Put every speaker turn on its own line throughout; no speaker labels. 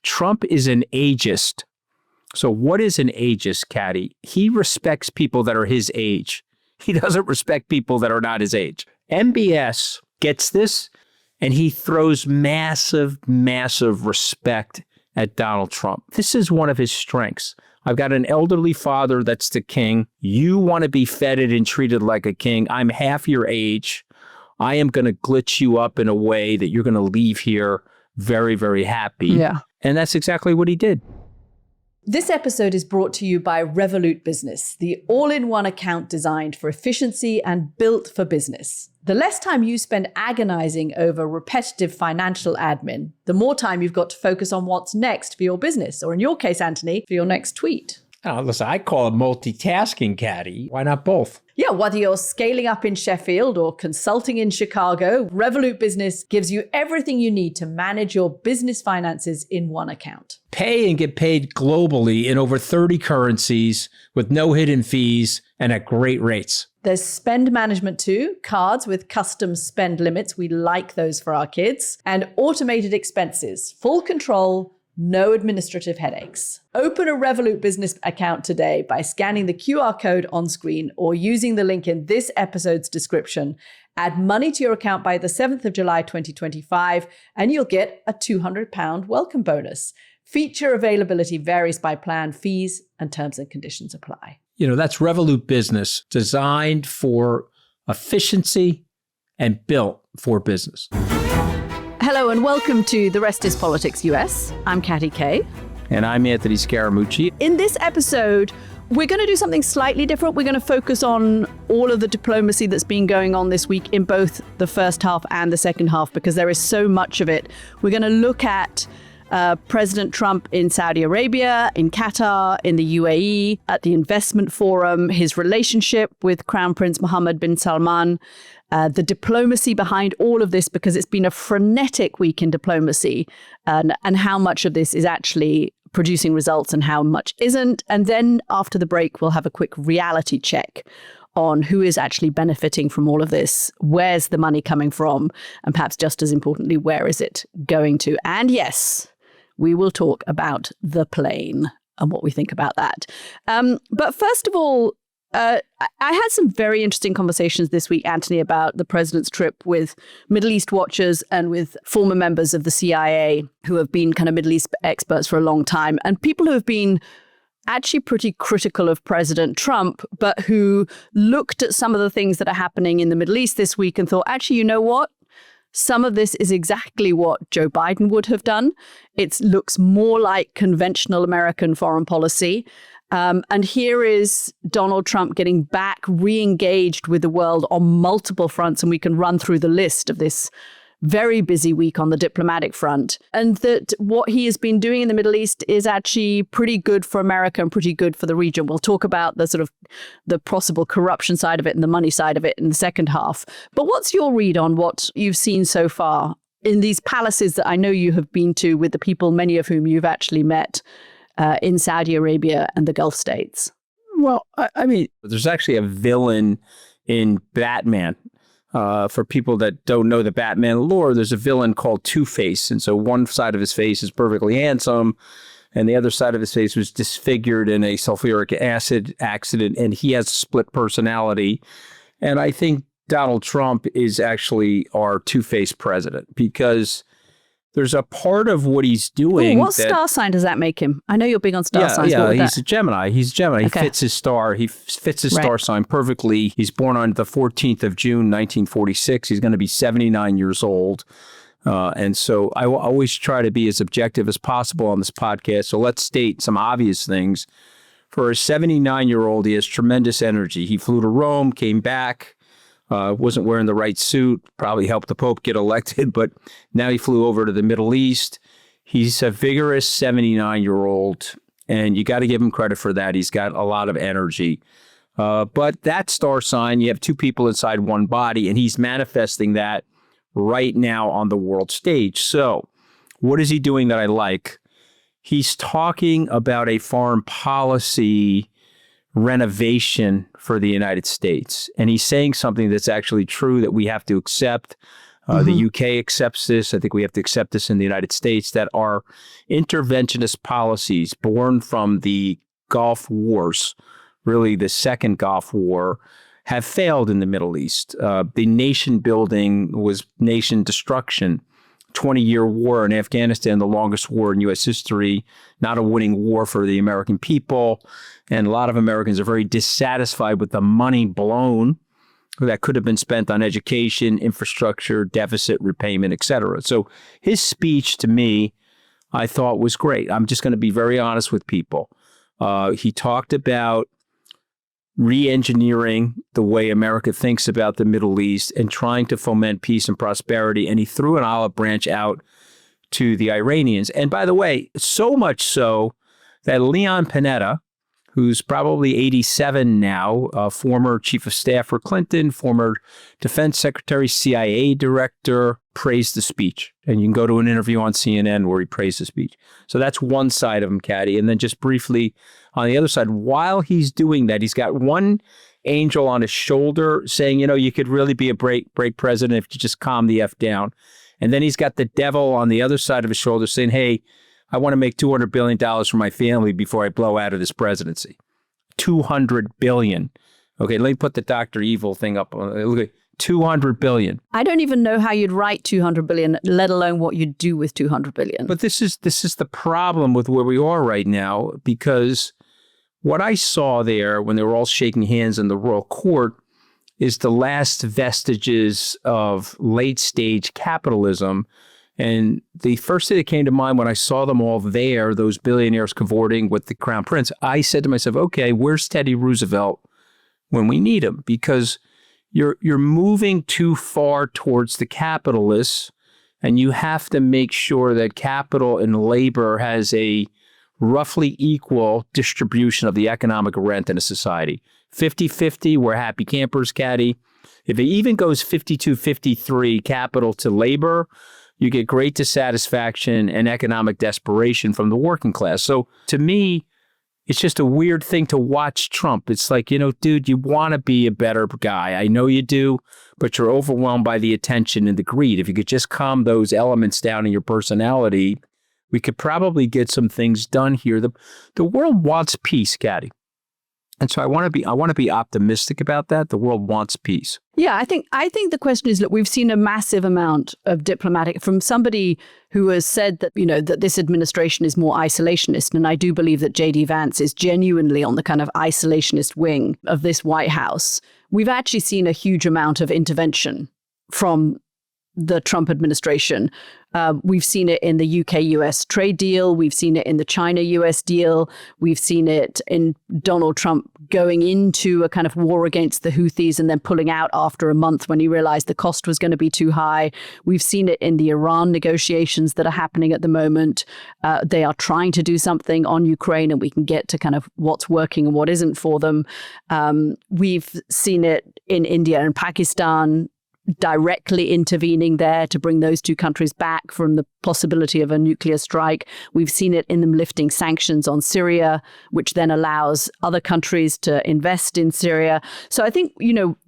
Trump is an ageist. So what is an ageist, Katty? He respects people that are his age. He doesn't respect people that are not his age. MBS gets this, and he throws massive, massive respect at Donald Trump. This is one of his strengths. I've got an elderly father that's the king. You want to be feted and treated like a king. I'm half your age. I am going to glitch you up in a way that you're going to leave here very, very happy.
Yeah.
And that's exactly what he did.
This episode is brought to you by Revolut Business, the all-in-one account designed for efficiency and built for business. The less time you spend agonizing over repetitive financial admin, the more time you've got to focus on what's next for your business, or in your case, Anthony, for your next tweet.
Oh, listen, I call it multitasking, Katty. Why not both?
Yeah, whether you're scaling up in Sheffield or consulting in Chicago, Revolut Business gives you everything you need to manage your business finances in one account.
Pay and get paid globally in over 30 currencies with no hidden fees and at great rates.
There's spend management too, cards with custom spend limits. We like those for our kids. And automated expenses, full control, no administrative headaches. Open a Revolut Business account today by scanning the QR code on screen or using the link in this episode's description. Add money to your account by the 7th of July 2025, and you'll get a £200 welcome bonus. Feature availability varies by plan, fees and terms and conditions apply.
You know, that's Revolut Business, designed for efficiency and built for business.
Hello and welcome to The Rest is Politics US. I'm Katty Kay.
And I'm Anthony Scaramucci.
In this episode, we're going to do something slightly different. We're going to focus on all of the diplomacy that's been going on this week in both the first half and the second half, because there is so much of it. We're going to look at President Trump in Saudi Arabia, in Qatar, in the UAE, at the investment forum, his relationship with Crown Prince Mohammad bin Salman, the diplomacy behind all of this, because it's been a frenetic week in diplomacy, and how much of this is actually producing results and how much isn't. And then after the break, we'll have a quick reality check on who is actually benefiting from all of this, where's the money coming from, and perhaps just as importantly, where is it going to? And yes, we will talk about the plane and what we think about that. But first of all, I had some very interesting conversations this week, Anthony, about the president's trip with Middle East watchers and with former members of the CIA who have been kind of Middle East experts for a long time, and people who have been actually pretty critical of President Trump, but who looked at some of the things that are happening in the Middle East this week and thought, actually, you know what? Some of this is exactly what Joe Biden would have done. It looks more like conventional American foreign policy. And here is Donald Trump getting back re-engaged with the world on multiple fronts. And we can run through the list of this very busy week on the diplomatic front. And that what he has been doing in the Middle East is actually pretty good for America and pretty good for the region. We'll talk about the sort of the possible corruption side of it and the money side of it in the second half. But what's your read on what you've seen so far in these palaces that I know you have been to with the people, many of whom you've actually met in Saudi Arabia and the Gulf states?
Well, I mean, there's actually a villain in Batman. For people that don't know the Batman lore, there's a villain called Two-Face. And so one side of his face is perfectly handsome, and the other side of his face was disfigured in a sulfuric acid accident, and he has a split personality. And I think Donald Trump is actually our Two-Face president, because there's a part of what he's doing.
Ooh, what star sign does that make him? I know you're big on star signs.
Yeah, he's a Gemini. He's a Gemini.
Okay.
He fits his star. He fits his star sign perfectly. He's born on the 14th of June, 1946. He's going to be 79 years old. And so I always try to be as objective as possible on this podcast. So let's state some obvious things. For a 79-year-old, he has tremendous energy. He flew to Rome, came back. Wasn't wearing the right suit, probably helped the Pope get elected, but now he flew over to the Middle East. He's a vigorous 79-year-old, and you got to give him credit for that. He's got a lot of energy. But that star sign, you have two people inside one body, and he's manifesting that right now on the world stage. So what is he doing that I like? He's talking about a foreign policy renovation for the United States. And he's saying something that's actually true that we have to accept. The UK accepts this. I think we have to accept this in the United States, that our interventionist policies born from the Gulf Wars, really the second Gulf War, have failed in the Middle East. The nation building was nation destruction. 20-year war in Afghanistan, the longest war in U.S. history, not a winning war for the American people. And a lot of Americans are very dissatisfied with the money blown that could have been spent on education, infrastructure, deficit repayment, et cetera. So his speech to me, I thought was great. I'm just going to be very honest with people. He talked about re-engineering the way America thinks about the Middle East and trying to foment peace and prosperity. And he threw an olive branch out to the Iranians. And by the way, so much so that Leon Panetta, who's probably 87 now, former chief of staff for Clinton, former defense secretary, CIA director, praised the speech. And you can go to an interview on CNN where he praised the speech. So that's one side of him, Katty. And then just briefly on the other side, while he's doing that, he's got one angel on his shoulder saying, you know, you could really be a great president if you just calm the F down. And then he's got the devil on the other side of his shoulder saying, hey, I want to make $200 billion for my family before I blow out of this presidency. $200 billion. Okay, let me put the Dr. Evil thing up. Look at $200 billion.
I don't even know how you'd write $200 billion, let alone what you'd do with $200 billion.
But this is the problem with where we are right now, because what I saw there when they were all shaking hands in the royal court is the last vestiges of late stage capitalism. And the first thing that came to mind when I saw them all there, those billionaires cavorting with the crown prince, I said to myself, okay, where's Teddy Roosevelt when we need him? Because you're moving too far towards the capitalists, and you have to make sure that capital and labor has a roughly equal distribution of the economic rent in a society. 50-50, we're happy campers, Katty. If it even goes 52-53 capital to labor, you get great dissatisfaction and economic desperation from the working class. So to me, it's just a weird thing to watch Trump. It's like, you know, dude, you want to be a better guy. I know you do, but you're overwhelmed by the attention and the greed. If you could just calm those elements down in your personality, we could probably get some things done here. The world wants peace, Katty. And so I want to be optimistic about that. The world wants peace.
Yeah, I think the question is, look, we've seen a massive amount of diplomatic from somebody who has said that, you know, that this administration is more isolationist. And I do believe that J.D. Vance is genuinely on the kind of isolationist wing of this White House. We've actually seen a huge amount of intervention from the Trump administration. We've seen it in the UK-US trade deal. We've seen it in the China-US deal. We've seen it in Donald Trump going into a kind of war against the Houthis and then pulling out after a month when he realized the cost was going to be too high. We've seen it in the Iran negotiations that are happening at the moment. They are trying to do something on Ukraine, and we can get to kind of what's working and what isn't for them. We've seen it in India and Pakistan, directly intervening there to bring those two countries back from the possibility of a nuclear strike. We've seen it in them lifting sanctions on Syria, which then allows other countries to invest in Syria. So I think, you know,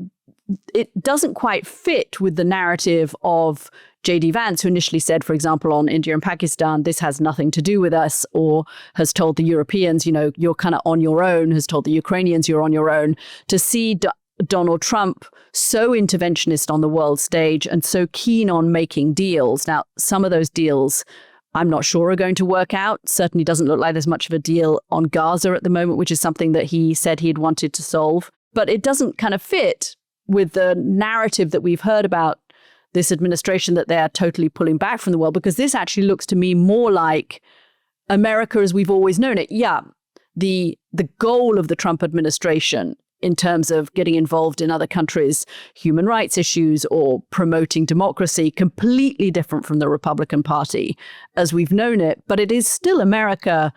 it doesn't quite fit with the narrative of J.D. Vance, who initially said, for example, on India and Pakistan, this has nothing to do with us, or has told the Europeans, you know, you're kind of on your own, has told the Ukrainians you're on your own. To see Donald Trump so interventionist on the world stage and so keen on making deals. Now, some of those deals I'm not sure are going to work out. Certainly doesn't look like there's much of a deal on Gaza at the moment, which is something that he said he'd wanted to solve. But it doesn't kind of fit with the narrative that we've heard about this administration, that they are totally pulling back from the world, because this actually looks to me more like America as we've always known it. Yeah, the goal of the Trump administration in terms of getting involved in other countries' human rights issues or promoting democracy, completely different from the Republican Party as we've known it. But it is still America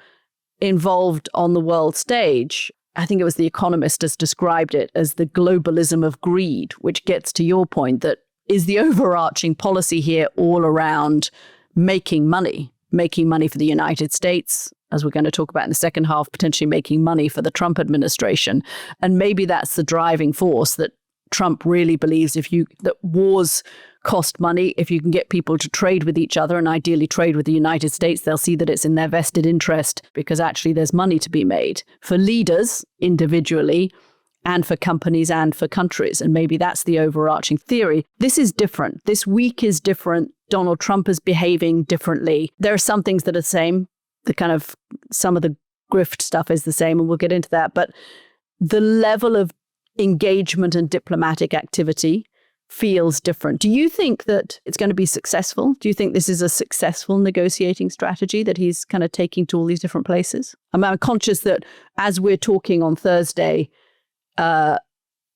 involved on the world stage. I think it was The Economist has described it as the globalism of greed, which gets to your point that is the overarching policy here all around making money for the United States, as we're going to talk about in the second half, potentially making money for the Trump administration. And maybe that's the driving force that Trump really believes that wars cost money. If you can get people to trade with each other and ideally trade with the United States, they'll see that it's in their vested interest because actually there's money to be made for leaders individually and for companies and for countries. And maybe that's the overarching theory. This is different. This week is different. Donald Trump is behaving differently. There are some things that are the same. Some of the grift stuff is the same, and we'll get into that. But the level of engagement and diplomatic activity feels different. Do you think that it's going to be successful? Do you think this is a successful negotiating strategy that he's kind of taking to all these different places? I'm conscious that as we're talking on Thursday, the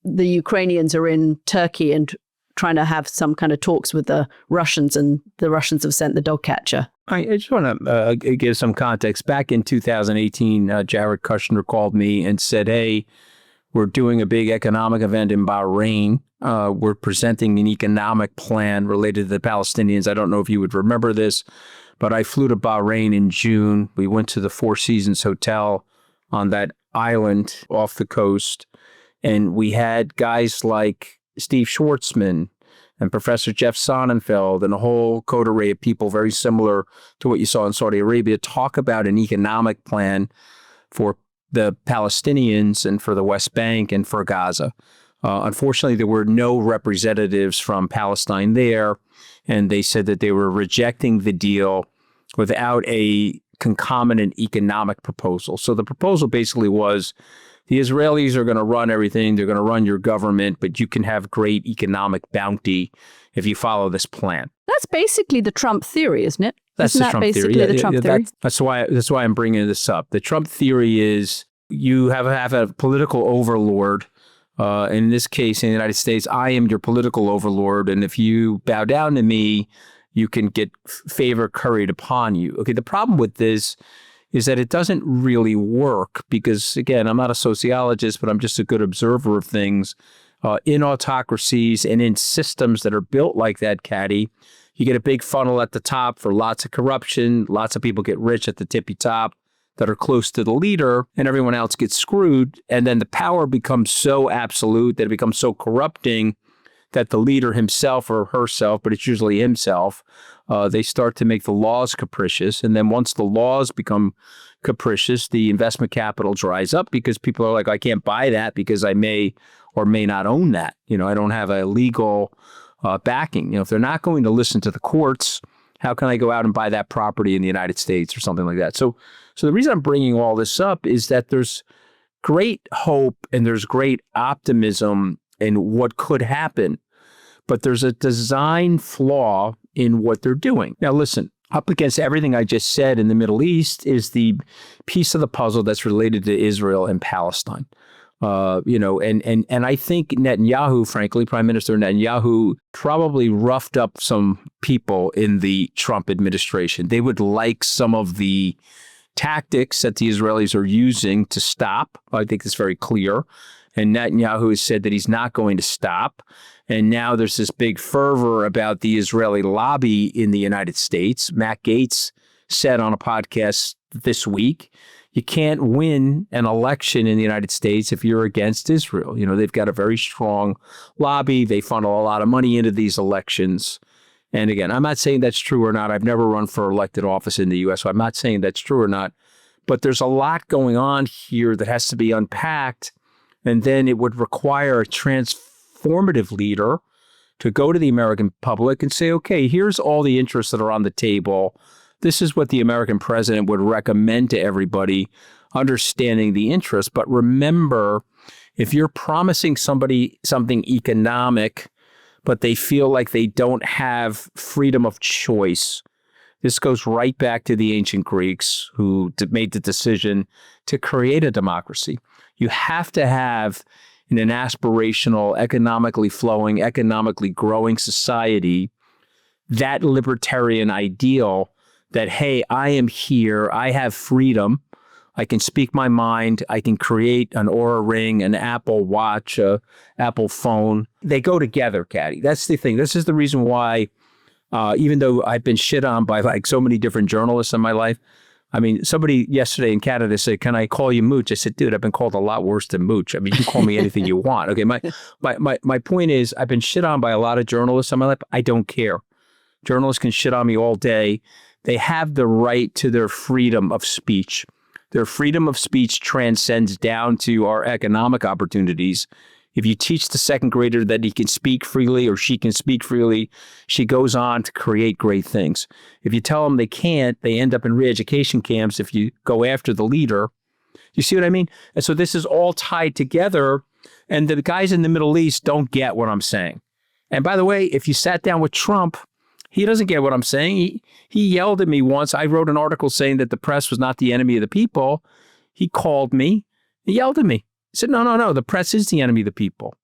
Ukrainians are in Turkey and trying to have some kind of talks with the Russians, and the Russians have sent the dog catcher.
I just want to give some context. Back in 2018, Jared Kushner called me and said, hey, we're doing a big economic event in Bahrain. We're presenting an economic plan related to the Palestinians. I don't know if you would remember this, but I flew to Bahrain in June. We went to the Four Seasons Hotel on that island off the coast, and we had guys like Steve Schwartzman and Professor Jeff Sonnenfeld and a whole coterie of people very similar to what you saw in Saudi Arabia talk about an economic plan for the Palestinians and for the West Bank and for Gaza. Unfortunately, there were no representatives from Palestine there, and they said that they were rejecting the deal without a concomitant economic proposal. So the proposal basically was the Israelis are going to run everything. They're going to run your government, but you can have great economic bounty if you follow this plan.
That's basically the Trump theory, isn't it?
That's
Isn't
the Trump
basically
theory.
The Trump theory?
That's why I'm bringing this up. The Trump theory is you have a political overlord. In this case, in the United States, I am your political overlord, and if you bow down to me, you can get favor curried upon you. Okay, the problem with this is that it doesn't really work because, again, I'm not a sociologist, but I'm just a good observer of things. In autocracies and in systems that are built like that, Katty, you get a big funnel at the top for lots of corruption. Lots of people get rich at the tippy top that are close to the leader, and everyone else gets screwed. And then the power becomes so absolute that it becomes so corrupting that the leader himself or herself, but it's usually himself, they start to make the laws capricious. And then once the laws become capricious, the investment capital dries up because people are like, I can't buy that because I may or may not own that. You know, I don't have a legal backing. You know, if they're not going to listen to the courts, how can I go out and buy that property in the United States or something like that? So the reason I'm bringing all this up is that there's great hope and there's great optimism in what could happen, but there's a design flaw in what they're doing. Now, listen, up against everything I just said in the Middle East is the piece of the puzzle that's related to Israel and Palestine. And I think Netanyahu, frankly, Prime Minister Netanyahu, probably roughed up some people in the Trump administration. They would like some of the tactics that the Israelis are using to stop. I think it's very clear. And Netanyahu has said that he's not going to stop. And now there's this big fervor about the Israeli lobby in the United States. Matt Gaetz said on a podcast this week, you can't win an election in the United States if you're against Israel. You know, they've got a very strong lobby. They funnel a lot of money into these elections. And again, I'm not saying that's true or not. I've never run for elected office in the U.S., so I'm not saying that's true or not. But there's a lot going on here that has to be unpacked. And then it would require a transformative leader to go to the American public and say, okay, here's all the interests that are on the table. This is what the American president would recommend to everybody, understanding the interest. But remember, if you're promising somebody something economic, but they feel like they don't have freedom of choice, this goes right back to the ancient Greeks who made the decision to create a democracy. You have to have, in an aspirational, economically flowing, economically growing society, that libertarian ideal that, hey, I am here, I have freedom, I can speak my mind, I can create an Oura Ring, an Apple Watch, a Apple phone. They go together, Katty. That's the thing. This is the reason why, even though I've been shit on by like so many different journalists in my life, I mean, somebody yesterday in Canada said, "Can I call you Mooch?" I said, "Dude, I've been called a lot worse than Mooch. I mean, you can call me anything you want." Okay, my point is, I've been shit on by a lot of journalists in my life. I don't care. Journalists can shit on me all day. They have the right to their freedom of speech. Their freedom of speech transcends down to our economic opportunities. If you teach the second grader that he can speak freely or she can speak freely, she goes on to create great things. If you tell them they can't, they end up in re-education camps if you go after the leader. You see what I mean? And so this is all tied together, and the guys in the Middle East don't get what I'm saying. And by the way, if you sat down with Trump, he doesn't get what I'm saying. He yelled at me once. I wrote an article saying that the press was not the enemy of the people. He called me. He yelled at me. He said, no, the press is the enemy of the people.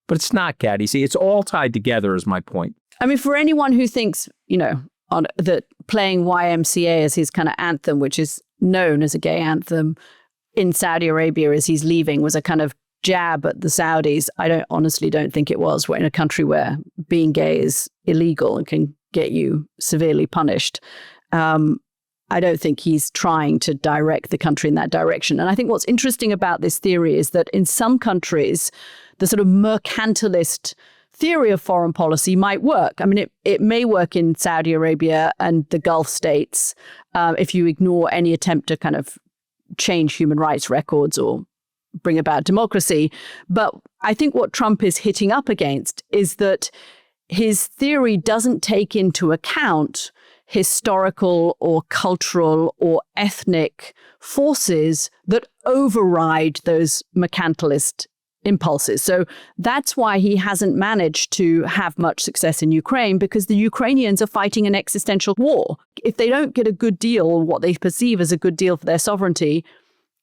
But it's not, Katty. See, it's all tied together is my point.
I mean, for anyone who thinks, that playing YMCA as his kind of anthem, which is known as a gay anthem in Saudi Arabia as he's leaving, was a kind of jab at the Saudis. I honestly don't think it was. We're in a country where being gay is illegal and can get you severely punished. I don't think he's trying to direct the country in that direction. And I think what's interesting about this theory is that in some countries, the sort of mercantilist theory of foreign policy might work. I mean, it may work in Saudi Arabia and the Gulf states if you ignore any attempt to kind of change human rights records or bring about democracy. But I think what Trump is hitting up against is that his theory doesn't take into account historical or cultural or ethnic forces that override those mercantilist impulses. So that's why he hasn't managed to have much success in Ukraine, because the Ukrainians are fighting an existential war. If they don't get a good deal, or what they perceive as a good deal for their sovereignty,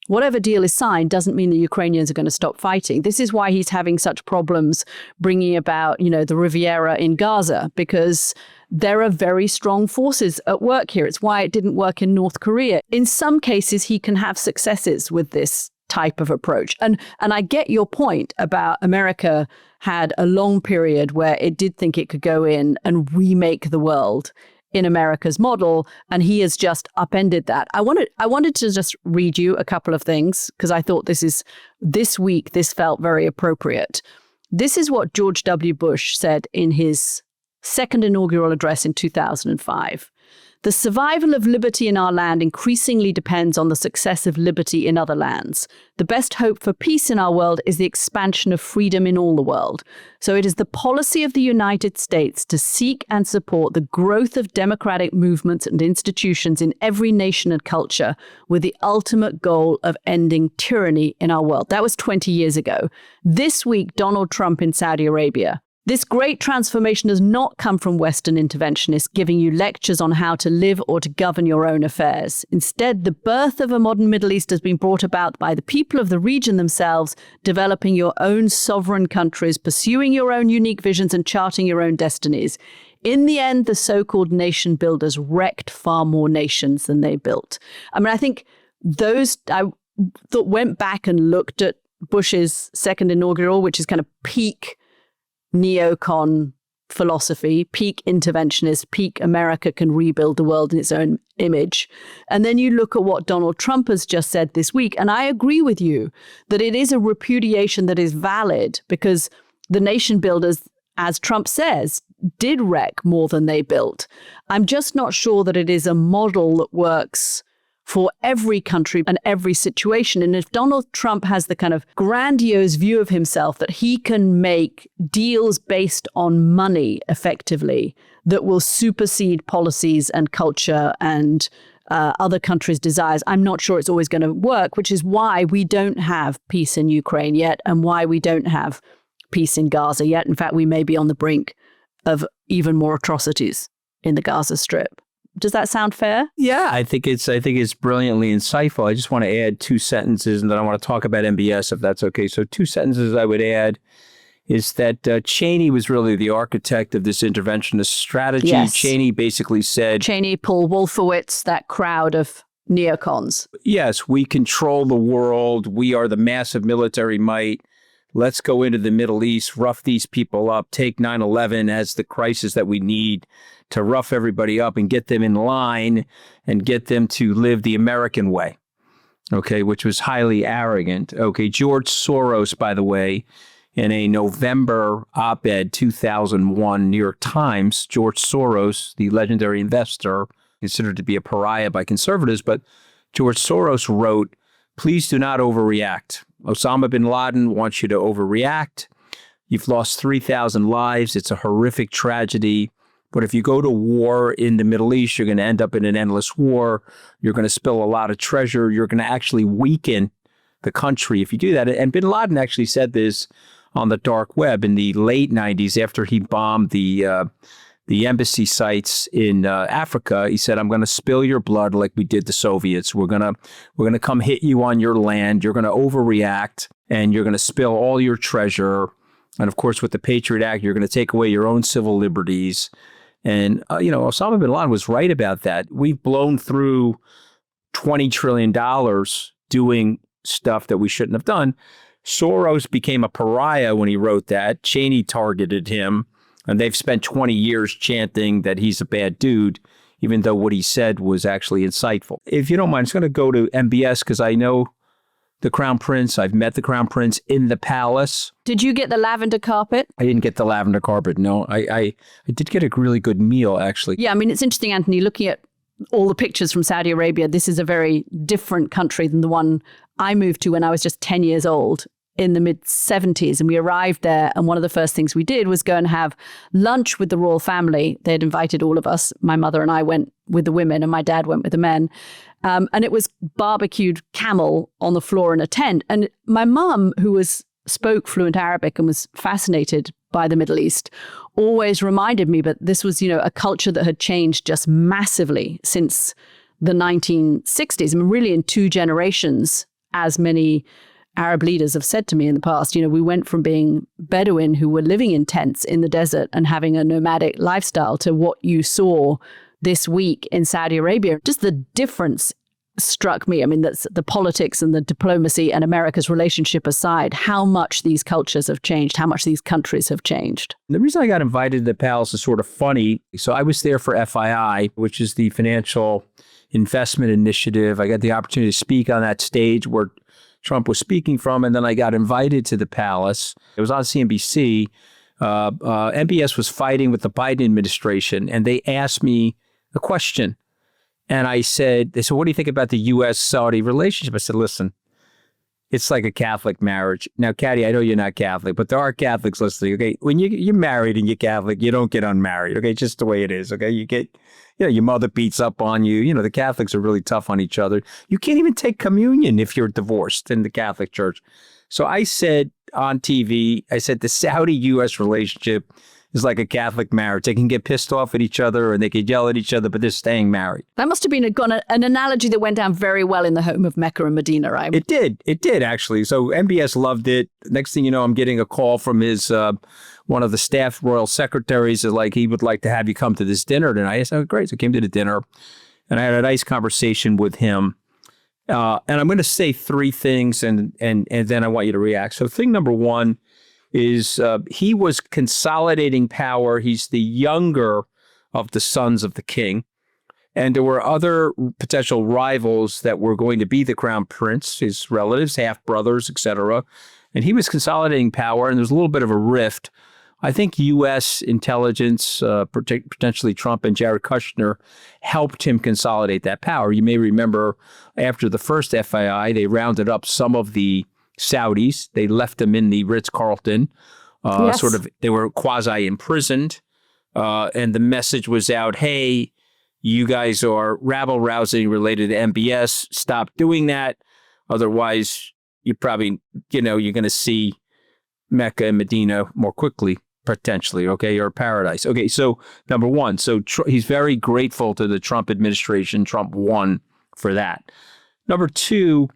whatever deal is signed doesn't mean the Ukrainians are going to stop fighting. This is why he's having such problems bringing about, the Riviera in Gaza, because there are very strong forces at work here. It's why it didn't work in North Korea. In some cases, he can have successes with this type of approach. And I get your point about America had a long period where it did think it could go in and remake the world in America's model, and he has just upended that. I wanted to just read you a couple of things because I thought this week this felt very appropriate. This is what George W. Bush said in his second inaugural address in 2005. The survival of liberty in our land increasingly depends on the success of liberty in other lands. The best hope for peace in our world is the expansion of freedom in all the world. So it is the policy of the United States to seek and support the growth of democratic movements and institutions in every nation and culture, with the ultimate goal of ending tyranny in our world. That was 20 years ago. This week, Donald Trump in Saudi Arabia. This great transformation has not come from Western interventionists giving you lectures on how to live or to govern your own affairs. Instead, the birth of a modern Middle East has been brought about by the people of the region themselves, developing your own sovereign countries, pursuing your own unique visions and charting your own destinies. In the end, the so-called nation builders wrecked far more nations than they built. I mean, I think went back and looked at Bush's second inaugural, which is kind of peak neocon philosophy, peak interventionist, peak America can rebuild the world in its own image. And then you look at what Donald Trump has just said this week, and I agree with you that it is a repudiation that is valid because the nation builders, as Trump says, did wreck more than they built. I'm just not sure that it is a model that works for every country and every situation. And if Donald Trump has the kind of grandiose view of himself that he can make deals based on money effectively that will supersede policies and culture and other countries' desires, I'm not sure it's always going to work, which is why we don't have peace in Ukraine yet and why we don't have peace in Gaza yet. In fact, we may be on the brink of even more atrocities in the Gaza Strip. Does that sound fair?
Yeah, I think it's brilliantly insightful. I just want to add two sentences, and then I want to talk about MBS, if that's okay. So two sentences I would add is that Cheney was really the architect of this interventionist strategy.
Yes.
Cheney basically said...
Cheney, Paul Wolfowitz, that crowd of neocons.
Yes, we control the world. We are the massive military might. let's go into the Middle East, rough these people up, take 9/11 as the crisis that we need to rough everybody up and get them in line and get them to live the American way, okay, which was highly arrogant. Okay, George Soros, by the way, in a November op-ed 2001 New York Times, George Soros, the legendary investor, considered to be a pariah by conservatives, but George Soros wrote, "Please do not overreact. Osama bin Laden wants you to overreact. You've lost 3,000 lives. It's a horrific tragedy. But if you go to war in the Middle East, you're going to end up in an endless war. You're going to spill a lot of treasure. You're going to actually weaken the country if you do that." And bin Laden actually said this on the dark web in the late 90s after he bombed the embassy sites in Africa. He said, "I'm going to spill your blood like we did the Soviets. We're going to come hit you on your land. You're going to overreact and you're going to spill all your treasure. And of course, with the Patriot Act, you're going to take away your own civil liberties." And, Osama bin Laden was right about that. We've blown through $20 trillion doing stuff that we shouldn't have done. Soros became a pariah when he wrote that. Cheney targeted him, and they've spent 20 years chanting that he's a bad dude, even though what he said was actually insightful. If you don't mind, I'm just going to go to MBS because I know the Crown Prince. I've met the Crown Prince in the palace.
Did you get the lavender carpet?
I didn't get the lavender carpet. No, I did get a really good meal, actually.
Yeah, I mean, it's interesting, Anthony, looking at all the pictures from Saudi Arabia. This is a very different country than the one I moved to when I was just 10 years old in the mid-70s. And we arrived there. And one of the first things we did was go and have lunch with the royal family. They had invited all of us. My mother and I went with the women and my dad went with the men. And it was barbecued camel on the floor in a tent. And my mum, who spoke fluent Arabic and was fascinated by the Middle East, always reminded me that this was, a culture that had changed just massively since the 1960s. I mean, really in 2 generations, as many Arab leaders have said to me in the past. We went from being Bedouin who were living in tents in the desert and having a nomadic lifestyle to what you saw this week in Saudi Arabia. Just the difference struck me. I mean, that's the politics and the diplomacy and America's relationship aside, how much these cultures have changed, how much these countries have changed.
The reason I got invited to the palace is sort of funny. So I was there for FII, which is the Financial Investment Initiative. I got the opportunity to speak on that stage where Trump was speaking from, and then I got invited to the palace. It was on CNBC. MBS was fighting with the Biden administration, and they asked me a question. And they said, "What do you think about the U.S.-Saudi relationship?" I said, "Listen, it's like a Catholic marriage." Now, Katty, I know you're not Catholic, but there are Catholics listening, okay? When you're married and you're Catholic, you don't get unmarried, okay? Just the way it is, okay? You get, your mother beats up on you. The Catholics are really tough on each other. You can't even take communion if you're divorced in the Catholic Church. So I said on TV, the Saudi-U.S. relationship is like a Catholic marriage. They can get pissed off at each other and they can yell at each other, but they're staying married.
That must have been an analogy that went down very well in the home of Mecca and Medina, right?
It did actually. So MBS loved it. Next thing you know, I'm getting a call from his one of the staff royal secretaries is like, he would like to have you come to this dinner tonight. I said, "Oh, great." So I came to the dinner and I had a nice conversation with him. And I'm going to say 3 things and then I want you to react. So thing number 1 is he was consolidating power. He's the younger of the sons of the king. And there were other potential rivals that were going to be the crown prince, his relatives, half-brothers, etc. And he was consolidating power, and there's a little bit of a rift. I think U.S. intelligence, potentially Trump and Jared Kushner, helped him consolidate that power. You may remember after the first FII, they rounded up some of the Saudis. They left them in the Ritz-Carlton.
Yes.
They were quasi-imprisoned. And the message was out, hey, you guys are rabble-rousing related to MBS. Stop doing that. Otherwise, you probably, you're going to see Mecca and Medina more quickly, potentially, okay, or paradise. Okay, so number 1, so he's very grateful to the Trump administration. Trump won for that. Number 2,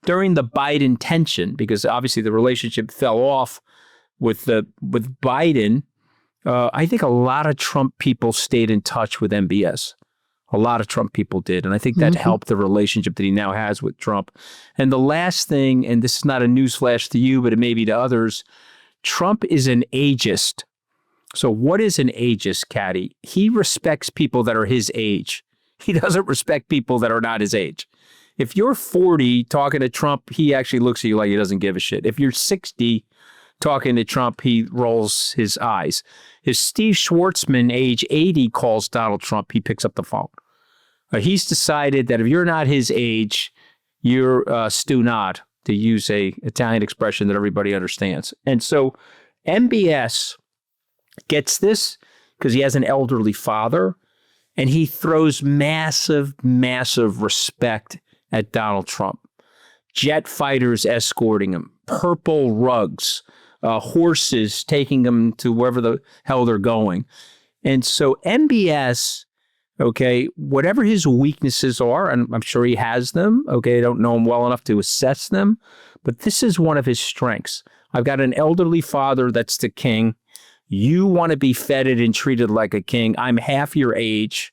during the Biden tension, because obviously the relationship fell off with Biden, I think a lot of Trump people stayed in touch with MBS. A lot of Trump people did. And I think that helped the relationship that he now has with Trump. And the last thing, and this is not a newsflash to you, but it may be to others, Trump is an ageist. So what is an ageist, Katty? He respects people that are his age. He doesn't respect people that are not his age. If you're 40 talking to Trump, he actually looks at you like he doesn't give a shit. If you're 60 talking to Trump, he rolls his eyes. If Steve Schwartzman, age 80, calls Donald Trump, he picks up the phone. He's decided that if you're not his age, you're stu not, to use a Italian expression that everybody understands. And so MBS gets this because he has an elderly father, and he throws massive, massive respect at Donald Trump. Jet fighters escorting him, purple rugs, horses taking him to wherever the hell they're going. And so MBS, okay, whatever his weaknesses are, and I'm sure he has them, okay, I don't know him well enough to assess them, but this is one of his strengths. I've got an elderly father that's the king. You want to be feted and treated like a king. I'm half your age.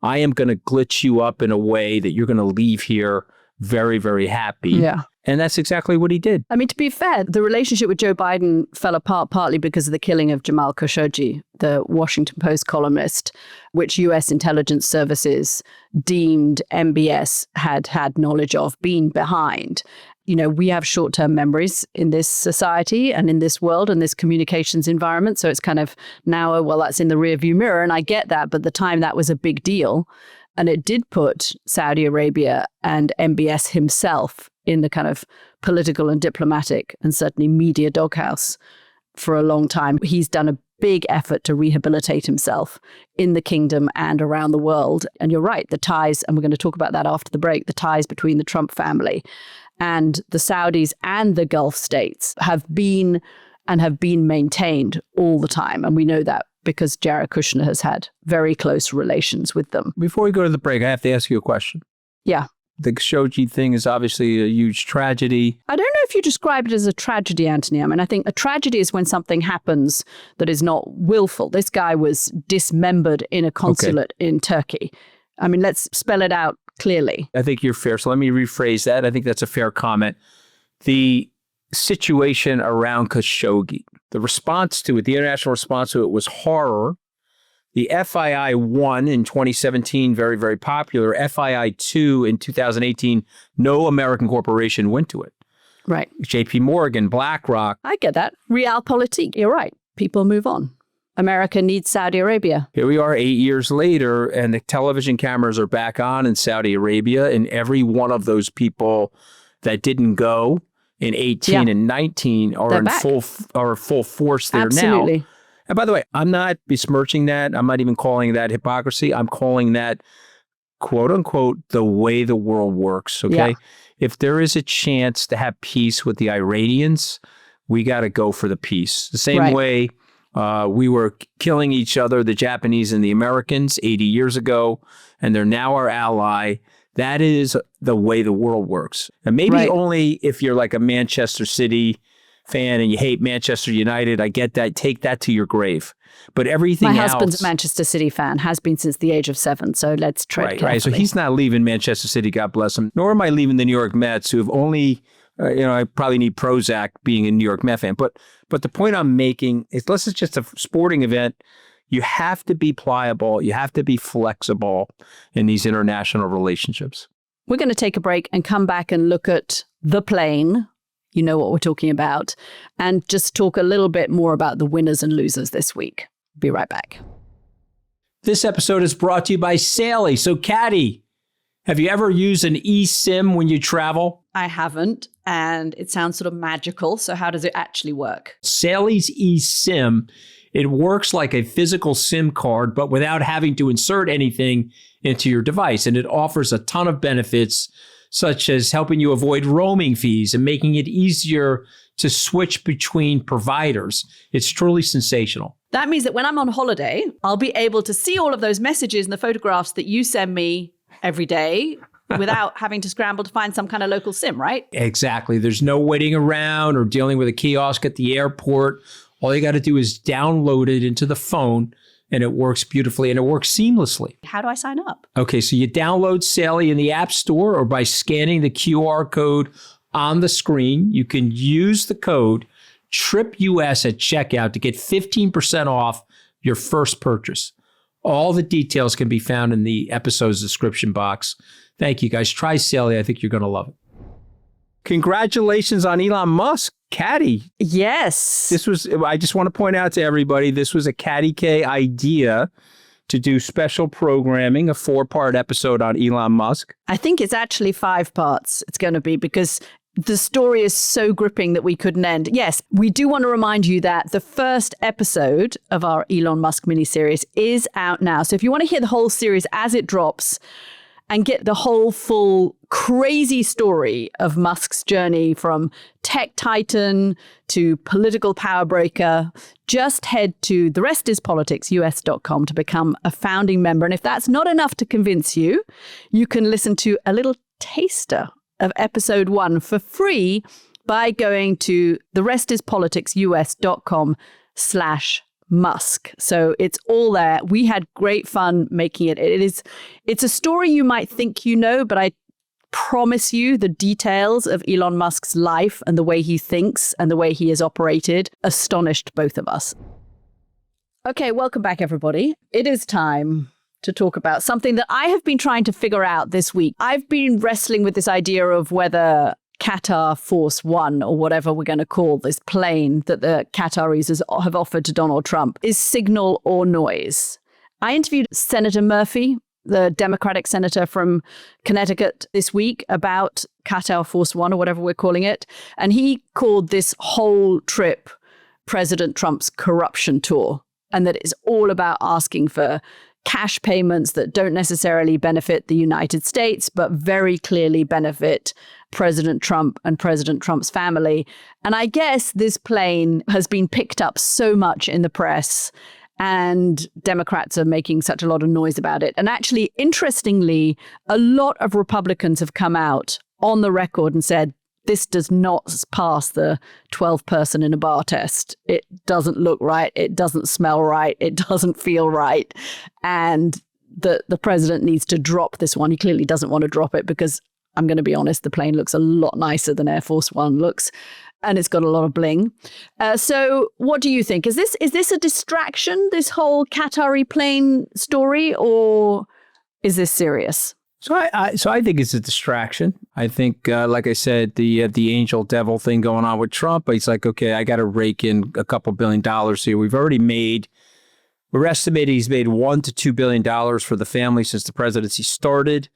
I am going to glitch you up in a way that you're going to leave here very, very happy.
Yeah.
And that's exactly what he did.
I mean, to be fair, the relationship with Joe Biden fell apart partly because of the killing of Jamal Khashoggi, the Washington Post columnist, which U.S. intelligence services deemed MBS had knowledge of, been behind. You know, we have short-term memories in this society and in this world and this communications environment. So it's kind of now, well, that's in the rearview mirror. And I get that. But at the time, that was a big deal. And it did put Saudi Arabia and MBS himself in the kind of political and diplomatic and certainly media doghouse for a long time. He's done a big effort to rehabilitate himself in the kingdom and around the world. And you're right, the ties, and we're going to talk about that after the break, the ties between the Trump family and the Saudis and the Gulf states have been maintained all the time. And we know that because Jared Kushner has had very close relations with them.
Before we go to the break, I have to ask you a question.
Yeah.
The Khashoggi thing is obviously a huge tragedy.
I don't know if you describe it as a tragedy, Anthony. I mean, I think a tragedy is when something happens that is not willful. This guy was dismembered in a consulate in Turkey. I mean, let's spell it out clearly.
I think you're fair. So let me rephrase that. I think that's a fair comment. The situation around Khashoggi, the response to it, the international response to it was horror. The FII-1 in 2017, very, very popular. FII-2 in 2018, no American corporation went to it.
Right.
JP Morgan, BlackRock.
I get that. Realpolitik. You're right. People move on. America needs Saudi Arabia.
Here we are 8 years later, and the television cameras are back on in Saudi Arabia, and every one of those people that didn't go in 18 and 19 are full force there
Absolutely.
now. And by the way, I'm not besmirching that. I'm not even calling that hypocrisy. I'm calling that, quote unquote, the way the world works. Okay. Yeah. If there is a chance to have peace with the Iranians, we got to go for the peace. The same way we were killing each other, the Japanese and the Americans 80 years ago, and they're now our ally. That is the way the world works. And maybe only if you're like a Manchester City fan and you hate Manchester United, I get that. Take that to your grave. But everything else...
My husband's a Manchester City fan, has been since the age of 7, so let's tread carefully.
Right, so he's not leaving Manchester City, God bless him, nor am I leaving the New York Mets, who have only, I probably need Prozac being a New York Met fan. But the point I'm making is, unless it's just a sporting event, you have to be pliable, you have to be flexible in these international relationships.
We're going to take a break and come back and look at the plane. You know what we're talking about, and just talk a little bit more about the winners and losers this week. Be right back.
This episode is brought to you by Sally. So, Katty, have you ever used an eSIM when you travel?
I haven't, and it sounds sort of magical. So how does it actually work?
Sally's eSIM, it works like a physical SIM card, but without having to insert anything into your device. And it offers a ton of benefits, such as helping you avoid roaming fees and making it easier to switch between providers. It's truly sensational.
That means that when I'm on holiday, I'll be able to see all of those messages and the photographs that you send me every day without having to scramble to find some kind of local SIM, right?
Exactly. There's no waiting around or dealing with a kiosk at the airport. All you got to do is download it into the phone and it works beautifully and it works seamlessly.
How do I sign up?
Okay, so you download Sally in the App Store or by scanning the QR code on the screen. You can use the code TRIPUS at checkout to get 15% off your first purchase. All the details can be found in the episode's description box. Thank you, guys. Try Sally. I think you're going to love it. Congratulations on Elon Musk, Katty.
Yes.
I just want to point out to everybody, this was a Katty K idea to do special programming, a 4-part episode on Elon Musk.
I think it's actually 5 parts it's going to be because the story is so gripping that we couldn't end. Yes, we do want to remind you that the first episode of our Elon Musk miniseries is out now. So if you want to hear the whole series as it drops and get the whole full crazy story of Musk's journey from tech titan to political power breaker, just head to therestispoliticsus.com to become a founding member. And if that's not enough to convince you, you can listen to a little taster of episode 1 for free by going to therestispoliticsus.com/Musk. So it's all there. We had great fun making it. It's a story you might think you know, but I promise you the details of Elon Musk's life and the way he thinks and the way he has operated astonished both of us. Okay, welcome back, everybody. It is time to talk about something that I have been trying to figure out this week. I've been wrestling with this idea of whether Qatar Force One, or whatever we're going to call this plane that the Qataris have offered to Donald Trump, is signal or noise. I interviewed Senator Murphy, the Democratic senator from Connecticut, this week about Qatar Force One, or whatever we're calling it. And he called this whole trip President Trump's corruption tour, and that it's all about asking for cash payments that don't necessarily benefit the United States, but very clearly benefit President Trump and President Trump's family. And I guess this plane has been picked up so much in the press, and Democrats are making such a lot of noise about it. And actually, interestingly, a lot of Republicans have come out on the record and said, this does not pass the 12 person in a bar test. It doesn't look right. It doesn't smell right. It doesn't feel right. And the president needs to drop this one. He clearly doesn't want to drop it because, I'm going to be honest, the plane looks a lot nicer than Air Force One looks. And it's got a lot of bling. So what do you think? Is this a distraction, this whole Qatari plane story, or is this serious?
So I think it's a distraction. I think, like I said, the angel devil thing going on with Trump. He's like, okay, I got to rake in a couple $1 billion here. We're estimating he's made $1 to $2 billion for the family since the presidency started.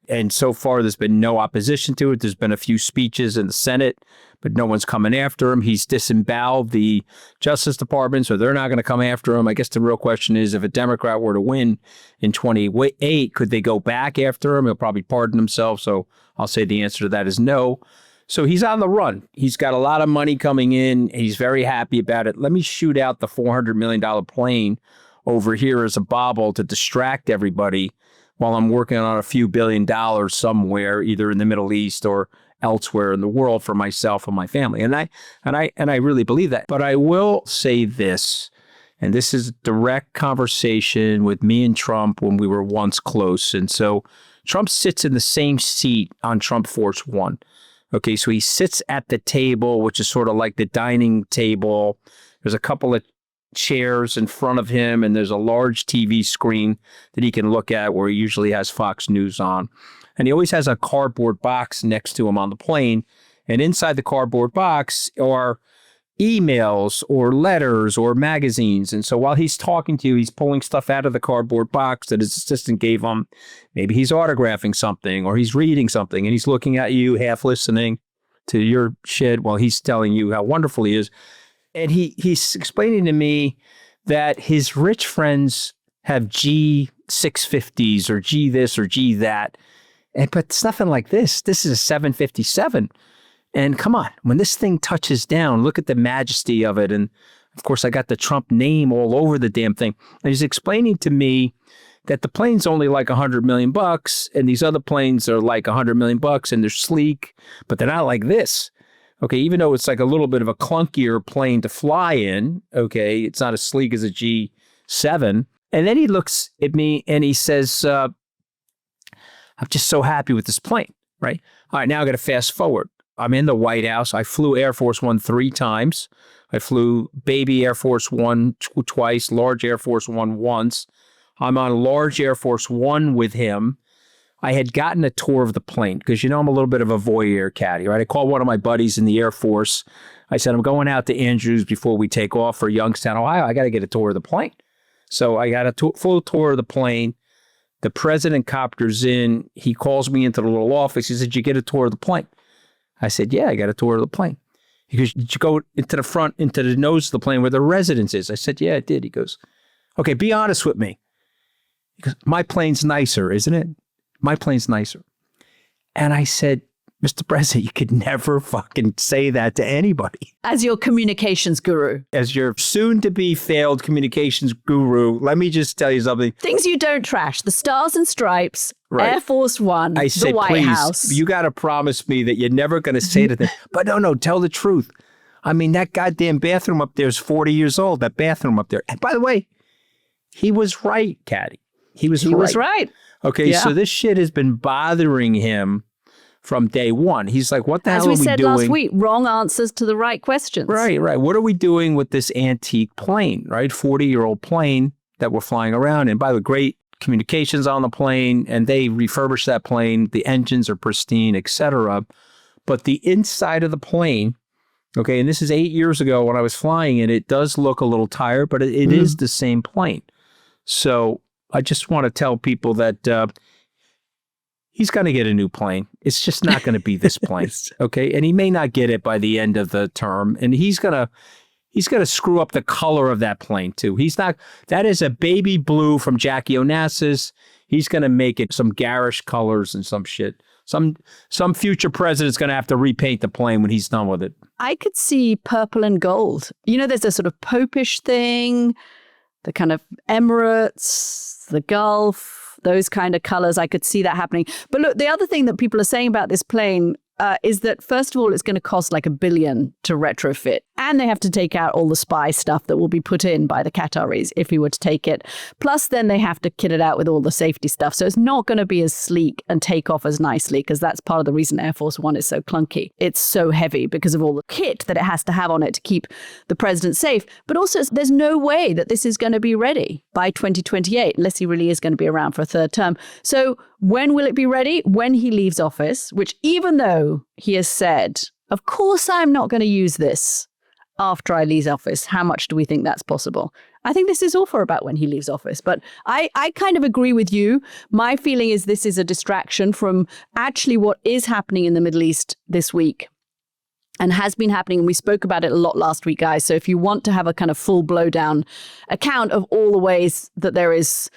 And so far, there's been no opposition to it. There's been a few speeches in the Senate, but no one's coming after him. He's disemboweled the Justice Department, so they're not going to come after him. I guess the real question is, if a Democrat were to win in 2028, could they go back after him? He'll probably pardon himself. So I'll say the answer to that is no. So he's on the run. He's got a lot of money coming in. He's very happy about it. Let me shoot out the $400 million plane over here as a bauble to distract everybody while I'm working on a few $1 billion somewhere, either in the Middle East or elsewhere in the world for myself and my family. And I really believe that. But I will say this, and this is a direct conversation with me and Trump when we were once close. And so Trump sits in the same seat on Trump Force One. Okay, so he sits at the table, which is sort of like the dining table. There's a couple of chairs in front of him, and there's a large TV screen that he can look at where he usually has Fox News on. And he always has a cardboard box next to him on the plane. And inside the cardboard box are emails or letters or magazines. And so while he's talking to you, he's pulling stuff out of the cardboard box that his assistant gave him. Maybe he's autographing something or he's reading something, and he's looking at you, half listening to your shit while he's telling you how wonderful he is. And he's explaining to me that his rich friends have G650s or G this or G that. But it's nothing like this. This is a 757. And come on, when this thing touches down, look at the majesty of it. And of course, I got the Trump name all over the damn thing. And he's explaining to me that the plane's only like $100 million, and these other planes are like $100 million, and they're sleek, but they're not like this. Okay, even though it's like a little bit of a clunkier plane to fly in, okay, it's not as sleek as a G7. And then he looks at me and he says, I'm just so happy with this plane, right? All right, now I got to fast forward. I'm in the White House. I flew Air Force One 3 times. I flew baby Air Force One twice, large Air Force One once. I'm on large Air Force One with him. I had gotten a tour of the plane because, you know, I'm a little bit of a voyeur caddy, right? I called one of my buddies in the Air Force. I said, I'm going out to Andrews before we take off for Youngstown, Ohio. I got to get a tour of the plane. So I got a full tour of the plane. The president copters in. He calls me into the little office. He said, did you get a tour of the plane? I said, yeah, I got a tour of the plane. He goes, did you go into the front, into the nose of the plane where the residence is? I said, yeah, I did. He goes, okay, be honest with me. He goes, my plane's nicer, isn't it? My plane's nicer. And I said, Mr. President, you could never fucking say that to anybody.
As your communications guru.
As your soon-to-be failed communications guru, let me just tell you something.
Things you don't trash. The Stars and Stripes, right. Air Force One,
I say,
the White
please,
House.
You got to promise me that you're never going to say to them, but no, tell the truth. I mean, that goddamn bathroom up there is 40 years old, that bathroom up there. And by the way, he was right, Katty. He was right. Okay, yeah. So this shit has been bothering him from day one. He's like, what the hell are we doing? As we said last week,
wrong answers to the right questions.
Right. What are we doing with this antique plane, right? 40-year-old plane that we're flying around in. By the way, great communications on the plane, and they refurbished that plane. The engines are pristine, etc. But the inside of the plane, okay, and this is 8 years ago when I was flying it, it does look a little tired, but it is the same plane. So I just want to tell people that he's going to get a new plane. It's just not going to be this plane, okay? And he may not get it by the end of the term, and he's going to screw up the color of that plane too. That is a baby blue from Jackie Onassis. He's going to make it some garish colors and some shit. Some future president's going to have to repaint the plane when he's done with it.
I could see purple and gold. You know, there's a sort of popish thing, the kind of Emirates, the Gulf, those kind of colors. I could see that happening. But look, the other thing that people are saying about this plane is that, first of all, it's going to cost like $1 billion to retrofit. And they have to take out all the spy stuff that will be put in by the Qataris if he were to take it. Plus, then they have to kit it out with all the safety stuff. So it's not going to be as sleek and take off as nicely, because that's part of the reason Air Force One is so clunky. It's so heavy because of all the kit that it has to have on it to keep the president safe. But also, there's no way that this is going to be ready by 2028, unless he really is going to be around for a third term. So when will it be ready? When he leaves office, which, even though he has said, of course, I'm not going to use this after I leave office. How much do we think that's possible? I think this is all for about when he leaves office. But I kind of agree with you. My feeling is this is a distraction from actually what is happening in the Middle East this week and has been happening. And we spoke about it a lot last week, guys. So if you want to have a kind of full blowdown account of all the ways that there is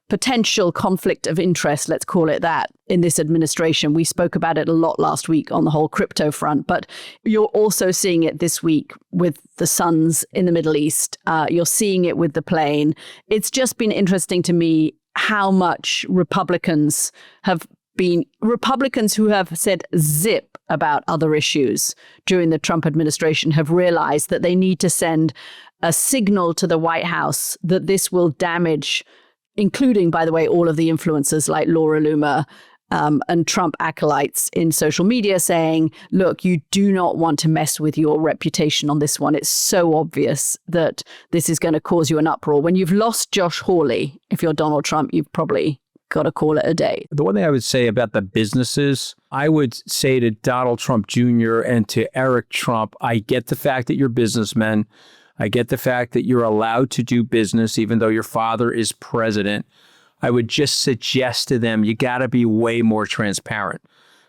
potential conflict of interest, let's call it that, in this administration. We spoke about it a lot last week on the whole crypto front, but you're also seeing it this week with the suns in the Middle East. You're seeing it with the plane. It's just been interesting to me how much Republicans who have said zip about other issues during the Trump administration have realized that they need to send a signal to the White House that this will damage, including, by the way, all of the influencers like Laura Loomer and Trump acolytes in social media, saying, look, you do not want to mess with your reputation on this one. It's so obvious that this is going to cause you an uproar. When you've lost Josh Hawley, if you're Donald Trump, you've probably got to call it a day.
The one thing I would say about the businesses, I would say to Donald Trump Jr. and to Eric Trump, I get the fact that you're businessmen. I get the fact that you're allowed to do business, even though your father is president. I would just suggest to them, you got to be way more transparent,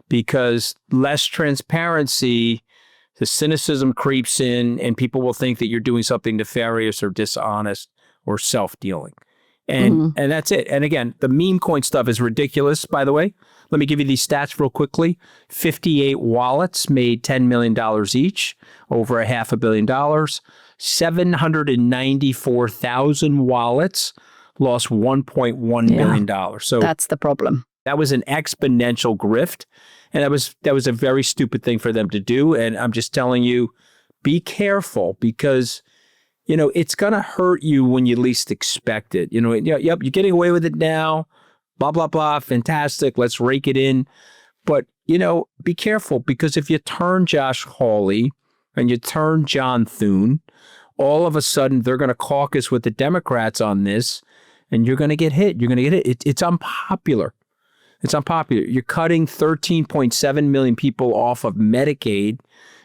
because less transparency, the cynicism creeps in and people will think that you're doing something nefarious or dishonest or self-dealing. And that's it. And again, the meme coin stuff is ridiculous, by the way. Let me give you these stats real quickly. 58 wallets made $10 million each, over $500 million. 794,000 wallets lost $1.1 million. So
that's the problem.
That was an exponential grift. And that was a very stupid thing for them to do. And I'm just telling you, be careful, because it's going to hurt you when you least expect it. Yep, you're getting away with it now. Blah, blah, blah. Fantastic. Let's rake it in. But, be careful, because if you turn Josh Hawley and you turn John Thune, all of a sudden they're going to caucus with the Democrats on this, and you're going to get hit. You're going to get hit. It's unpopular. It's unpopular. You're cutting 13.7 million people off of Medicaid,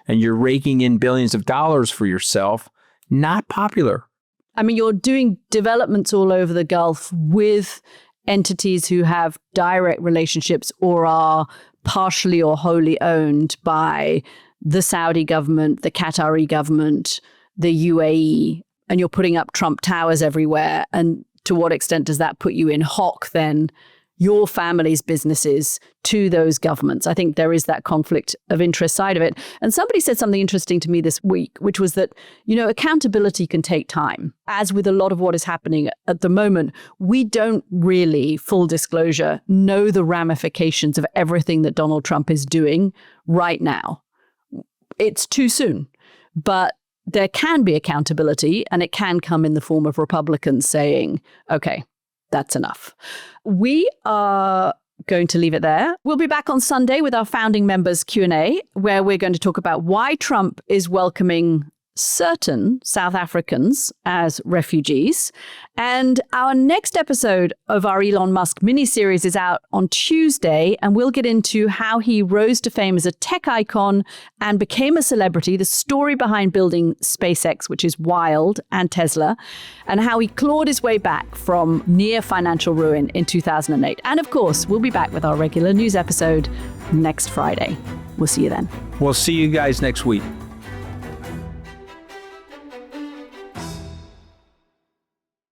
and you're raking in billions of dollars for yourself. Not popular.
I mean, you're doing developments all over the Gulf with entities who have direct relationships or are partially or wholly owned by the Saudi government, the Qatari government, the UAE, and you're putting up Trump towers everywhere. And to what extent does that put you in hock then, your family's businesses to those governments? I think there is that conflict of interest side of it. And somebody said something interesting to me this week, which was that, accountability can take time. As with a lot of what is happening at the moment, we don't really, full disclosure, know the ramifications of everything that Donald Trump is doing right now. It's too soon. But there can be accountability, and it can come in the form of Republicans saying, okay, that's enough. We are going to leave it there. We'll be back on Sunday with our founding members Q&A, where we're going to talk about why Trump is welcoming certain South Africans as refugees. And our next episode of our Elon Musk mini-series is out on Tuesday, and we'll get into how he rose to fame as a tech icon and became a celebrity, the story behind building SpaceX, which is wild, and Tesla, and how he clawed his way back from near financial ruin in 2008. And of course, we'll be back with our regular news episode next Friday. We'll see you then.
We'll see you guys next week.